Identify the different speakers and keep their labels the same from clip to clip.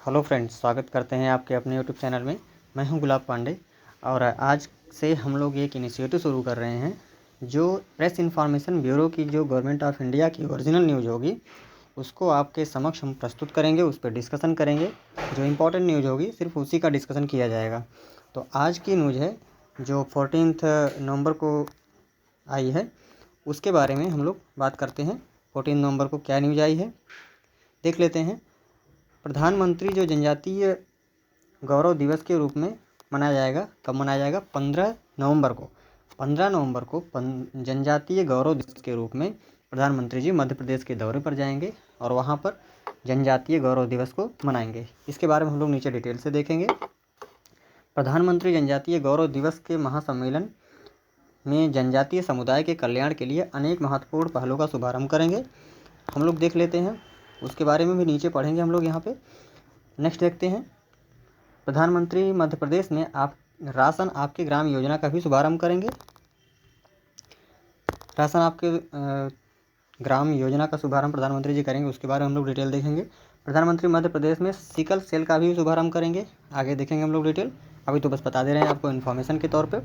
Speaker 1: Hello friends, स्वागत करते हैं आपके अपने यूट्यूब चैनल में। मैं हूं गुलाब पांडे और आज से हम लोग एक इनिशिएटिव शुरू कर रहे हैं। जो प्रेस इन्फॉर्मेशन ब्यूरो की जो गवर्नमेंट ऑफ इंडिया की ओरिजिनल न्यूज़ होगी उसको आपके समक्ष हम प्रस्तुत करेंगे, उस पर डिस्कशन करेंगे। जो इम्पोर्टेंट न्यूज़ होगी सिर्फ उसी का डिस्कशन किया जाएगा। तो आज की न्यूज़ है जो 14 नवंबर को आई है, उसके बारे में हम लोग बात करते हैं। 14 नवंबर को क्या न्यूज़ आई है देख लेते हैं। प्रधानमंत्री जो जनजातीय गौरव दिवस के रूप में मनाया जाएगा, कब मनाया जाएगा? 15 नवंबर को। 15 नवंबर को जनजातीय गौरव दिवस के रूप में प्रधानमंत्री जी मध्य प्रदेश के दौरे पर जाएंगे और वहां पर जनजातीय गौरव दिवस को मनाएंगे। इसके बारे में हम लोग नीचे डिटेल से देखेंगे। प्रधानमंत्री जनजातीय गौरव दिवस के महासम्मेलन में जनजातीय समुदाय के कल्याण के लिए अनेक महत्वपूर्ण पहलों का शुभारंभ करेंगे। हम लोग देख लेते हैं, उसके बारे में भी नीचे पढ़ेंगे हम लोग यहाँ पे। नेक्स्ट देखते हैं, प्रधानमंत्री मध्य प्रदेश में राशन आपके ग्राम योजना का भी शुभारंभ करेंगे। राशन आपके ग्राम योजना का शुभारंभ प्रधानमंत्री जी करेंगे, उसके बारे में हम लोग डिटेल देखेंगे। प्रधानमंत्री मध्य प्रदेश में सिकल सेल का भी शुभारंभ करेंगे, आगे देखेंगे हम लोग डिटेल। अभी तो बस बता दे रहे हैं आपको इन्फॉर्मेशन के तौर पे।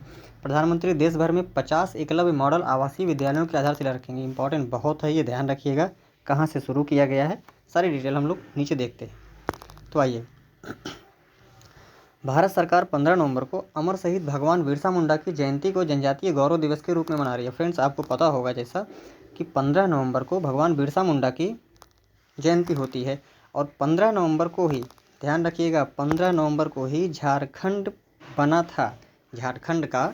Speaker 1: प्रधानमंत्री देश भर में 50 एकलव्य मॉडल आवासीय विद्यालयों की आधारशिला रखेंगे। इंपॉर्टेंट बहुत है, ये ध्यान रखिएगा कहाँ से शुरू किया गया है, सारी डिटेल हम लोग नीचे देखते हैं। तो आइए, भारत सरकार 15 नवंबर को अमर शहीद भगवान बिरसा मुंडा की जयंती को जनजातीय गौरव दिवस के रूप में मना रही है। फ्रेंड्स, आपको पता होगा जैसा कि 15 नवंबर को भगवान बिरसा मुंडा की जयंती होती है और 15 नवंबर को ही, ध्यान रखिएगा, 15 नवंबर को ही झारखंड बना था। झारखंड का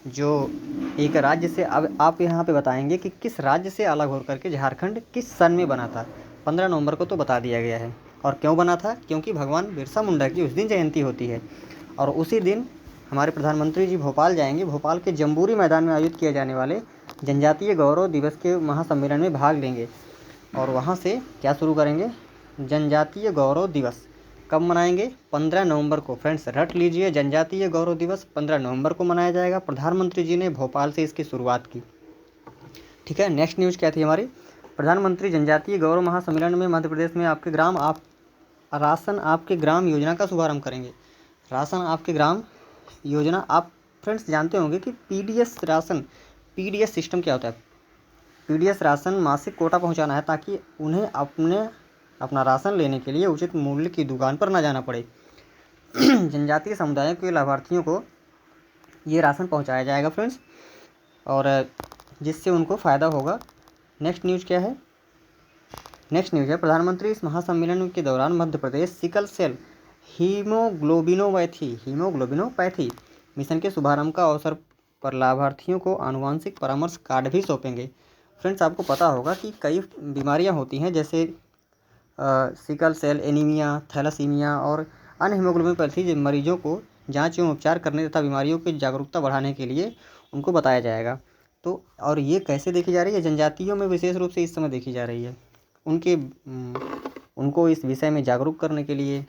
Speaker 1: जो एक राज्य से, अब आप यहाँ पे बताएंगे कि किस राज्य से अलग होकर के झारखंड किस सन में बना था। 15 नवंबर को तो बता दिया गया है। और क्यों बना था? क्योंकि भगवान बिरसा मुंडा की उस दिन जयंती होती है और उसी दिन हमारे प्रधानमंत्री जी भोपाल जाएंगे। भोपाल के जम्बूरी मैदान में आयोजित किए जाने वाले जनजातीय गौरव दिवस के महासम्मेलन में भाग लेंगे और वहाँ से क्या शुरू करेंगे? जनजातीय गौरव दिवस कब मनाएंगे? 15 नवंबर को। फ्रेंड्स, रट लीजिए, जनजातीय गौरव दिवस 15 नवंबर को मनाया जाएगा। प्रधानमंत्री जी ने भोपाल से इसकी शुरुआत की। ठीक है, नेक्स्ट न्यूज़ क्या थी हमारी? प्रधानमंत्री जनजातीय गौरव महासम्मेलन में मध्य प्रदेश में राशन आपके ग्राम योजना का शुभारंभ करेंगे। राशन आपके ग्राम योजना, आप फ्रेंड्स जानते होंगे कि पीडीएस राशन, पीडीएस सिस्टम क्या होता है? पीडीएस राशन मासिक कोटा पहुंचाना है ताकि उन्हें अपना राशन लेने के लिए उचित मूल्य की दुकान पर ना जाना पड़े। जनजातीय समुदायों के लाभार्थियों को ये राशन पहुंचाया जाएगा फ्रेंड्स, और जिससे उनको फ़ायदा होगा। नेक्स्ट न्यूज़ क्या है? नेक्स्ट न्यूज़ है, प्रधानमंत्री इस महासम्मेलन के दौरान Madhya Pradesh sickle cell haemoglobinopathy mission के शुभारंभ का अवसर पर लाभार्थियों को आनुवंशिक परामर्श कार्ड भी सौंपेंगे। फ्रेंड्स, आपको पता होगा कि कई बीमारियां होती हैं जैसे सिकल सेल एनीमिया, थैलासीमिया और अन्य हीमोग्लोबिनोपैथी मरीजों को जांच एवं उपचार करने तथा बीमारियों की जागरूकता बढ़ाने के लिए उनको बताया जाएगा। तो और ये कैसे देखी जा रही है? जनजातियों में विशेष रूप से इस समय देखी जा रही है। उनको इस विषय में जागरूक करने के लिए,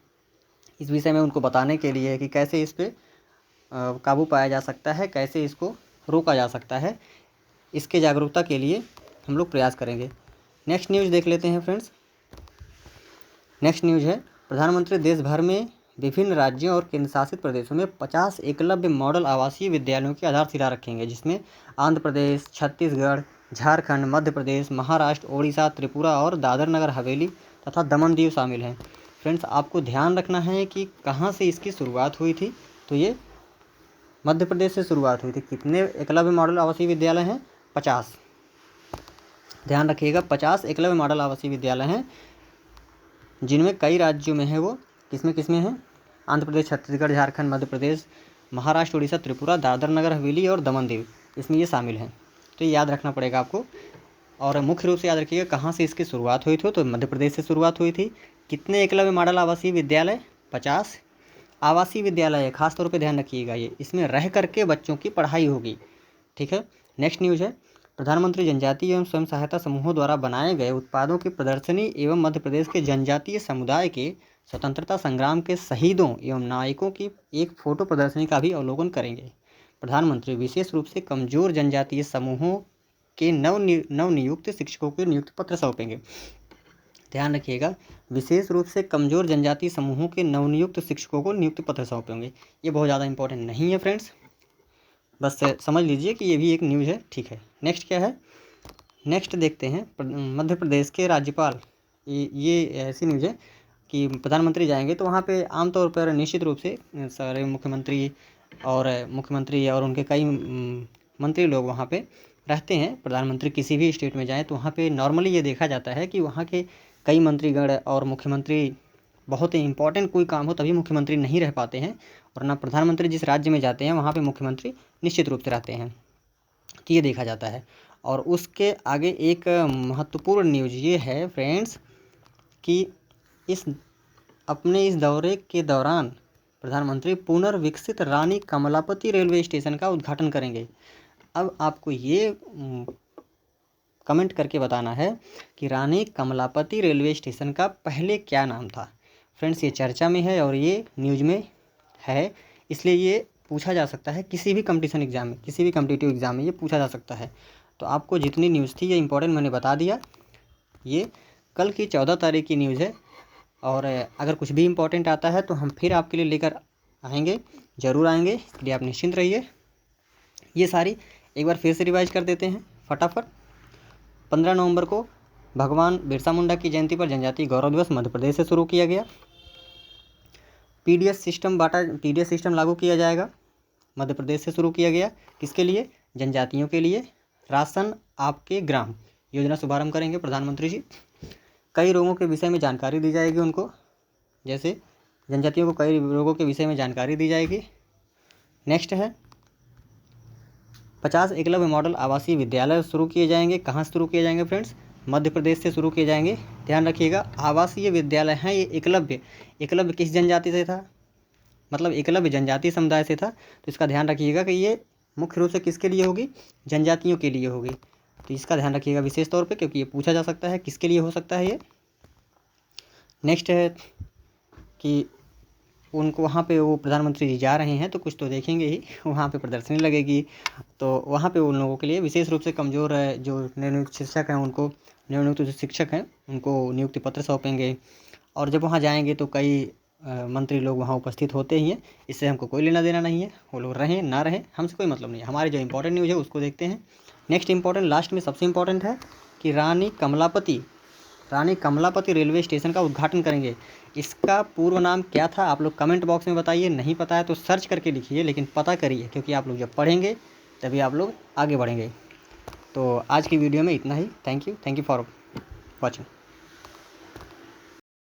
Speaker 1: इस विषय में उनको बताने के लिए कि कैसे इस पर काबू पाया जा सकता है, कैसे इसको रोका जा सकता है, इसके जागरूकता के लिए हम लोग प्रयास करेंगे। नेक्स्ट न्यूज़ देख लेते हैं फ्रेंड्स। नेक्स्ट न्यूज़ है, प्रधानमंत्री देश भर में विभिन्न राज्यों और केंद्र शासित प्रदेशों में 50 एकलव्य मॉडल आवासीय विद्यालयों की आधारशिला रखेंगे, जिसमें आंध्र प्रदेश, छत्तीसगढ़, झारखंड, मध्य प्रदेश, महाराष्ट्र, ओडिशा, त्रिपुरा और दादर नगर हवेली तथा दमन दीव शामिल हैं। फ्रेंड्स, आपको ध्यान रखना है कि कहाँ से इसकी शुरुआत हुई थी। तो ये मध्य प्रदेश से शुरुआत हुई थी। कितने एकलव्य मॉडल आवासीय विद्यालय हैं? 50। ध्यान रखिएगा, 50 एकलव्य मॉडल आवासीय विद्यालय हैं, जिनमें कई राज्यों में है। वो किसमें हैं? आंध्र प्रदेश, छत्तीसगढ़, झारखंड, मध्य प्रदेश, महाराष्ट्र, उड़ीसा, त्रिपुरा, दादर नगर हवेली और दमन दीव, इसमें ये शामिल हैं। तो ये याद रखना पड़ेगा आपको। और मुख्य रूप से याद रखिएगा कहाँ से इसकी शुरुआत हुई थी। तो मध्य प्रदेश से शुरुआत हुई थी। कितने एकलव्य मॉडल आवासीय विद्यालय? 50 आवासीय विद्यालय है, खास तौर पे ध्यान रखिएगा। ये इसमें रह करके बच्चों की पढ़ाई होगी। ठीक है, नेक्स्ट न्यूज़ है, प्रधानमंत्री जनजातीय एवं स्वयं सहायता समूहों द्वारा बनाए गए उत्पादों की प्रदर्शनी एवं मध्य प्रदेश के जनजातीय समुदाय के स्वतंत्रता संग्राम के शहीदों एवं नायकों की एक फोटो प्रदर्शनी का भी अवलोकन करेंगे। प्रधानमंत्री विशेष रूप से कमजोर जनजातीय समूहों के नवनियुक्त शिक्षकों के नियुक्ति पत्र सौंपेंगे। ध्यान रखिएगा, विशेष रूप से कमज़ोर जनजातीय समूहों के नवनियुक्त शिक्षकों को नियुक्ति पत्र सौंपेंगे। ये बहुत ज़्यादा इंपॉर्टेंट नहीं है फ्रेंड्स, बस समझ लीजिए कि ये भी एक न्यूज़ है, ठीक है। नेक्स्ट क्या है, नेक्स्ट देखते हैं मध्य प्रदेश के राज्यपाल, ये ऐसी न्यूज़ है कि प्रधानमंत्री जाएंगे तो वहाँ पे आमतौर पर निश्चित रूप से सारे मुख्यमंत्री और उनके कई मंत्री लोग वहाँ पे रहते हैं। प्रधानमंत्री किसी भी स्टेट में जाएँ तो वहाँ पे नॉर्मली ये देखा जाता है कि वहाँ के कई मंत्रीगण और मुख्यमंत्री, बहुत ही इंपॉर्टेंट कोई काम हो तभी मुख्यमंत्री नहीं रह पाते हैं, और ना प्रधानमंत्री जिस राज्य में जाते हैं वहाँ पे मुख्यमंत्री निश्चित रूप से रहते हैं, तो ये देखा जाता है। और उसके आगे एक महत्वपूर्ण न्यूज़ ये है फ्रेंड्स कि इस दौरे के दौरान प्रधानमंत्री पुनर्विकसित रानी कमलापति रेलवे स्टेशन का उद्घाटन करेंगे। अब आपको ये कमेंट करके बताना है कि रानी कमलापति रेलवे स्टेशन का पहले क्या नाम था। फ्रेंड्स ये चर्चा में है और ये न्यूज़ में है, इसलिए ये पूछा जा सकता है किसी भी कंपटीशन एग्ज़ाम में, किसी भी कॉम्पिटिटिव एग्ज़ाम में ये पूछा जा सकता है। तो आपको जितनी न्यूज़ थी ये इंपॉर्टेंट मैंने बता दिया। ये कल की 14 तारीख की न्यूज़ है, और अगर कुछ भी इम्पोर्टेंट आता है तो हम फिर आपके लिए लेकर आएंगे, ज़रूर आएंगे, इसके लिए आप निश्चिंत रहिए। ये सारी एक बार फिर से रिवाइज कर देते हैं फटाफट। 15 नवंबर को भगवान बिरसा मुंडा की जयंती पर जनजातीय गौरव दिवस मध्य प्रदेश से शुरू किया गया। पीडीएस सिस्टम लागू किया जाएगा, मध्य प्रदेश से शुरू किया गया। किसके लिए? जनजातियों के लिए। राशन आपके ग्राम योजना शुभारंभ करेंगे प्रधानमंत्री जी। कई रोगों के विषय में जानकारी दी जाएगी उनको, जैसे जनजातियों को कई रोगों के विषय में जानकारी दी जाएगी। नेक्स्ट है 50 एकलव्य मॉडल आवासीय विद्यालय शुरू किए जाएंगे। कहाँ से शुरू किए जाएंगे फ्रेंड्स? मध्य प्रदेश से शुरू किए जाएंगे। ध्यान रखिएगा, आवासीय विद्यालय हैं ये। एकलव्य किस जनजाति से था? मतलब एकलव्य जनजातीय समुदाय से था, तो इसका ध्यान रखिएगा कि ये मुख्य रूप से किसके लिए होगी? जनजातियों के लिए होगी। तो इसका ध्यान रखिएगा विशेष तौर पे, क्योंकि ये पूछा जा सकता है किसके लिए हो सकता है ये। नेक्स्ट है कि उनको वहाँ पे वो प्रधानमंत्री जी जा रहे हैं तो कुछ तो देखेंगे ही, वहाँ पे प्रदर्शनी लगेगी, तो वहाँ पे उन लोगों के लिए विशेष रूप से कमज़ोर जो नवनियुक्त शिक्षक हैं उनको नवनियुक्त जो शिक्षक हैं उनको नियुक्ति पत्र सौंपेंगे। और जब वहाँ जाएंगे तो कई मंत्री लोग वहाँ उपस्थित होते ही हैं, इससे हमको कोई लेना देना नहीं है, वो लोग रहें ना रहें हमसे कोई मतलब नहीं है। हमारी जो इंपॉर्टेंट न्यूज़ है उसको देखते हैं। नेक्स्ट इंपॉर्टेंट, लास्ट में सबसे इम्पॉर्टेंट है कि रानी कमलापति रेलवे स्टेशन का उद्घाटन करेंगे। इसका पूर्व नाम क्या था आप लोग कमेंट बॉक्स में बताइए। नहीं पता है तो सर्च करके लिखिए, लेकिन पता करिए, क्योंकि आप लोग जब पढ़ेंगे तभी आप लोग आगे बढ़ेंगे। तो आज की वीडियो में इतना ही। Thank you for watching.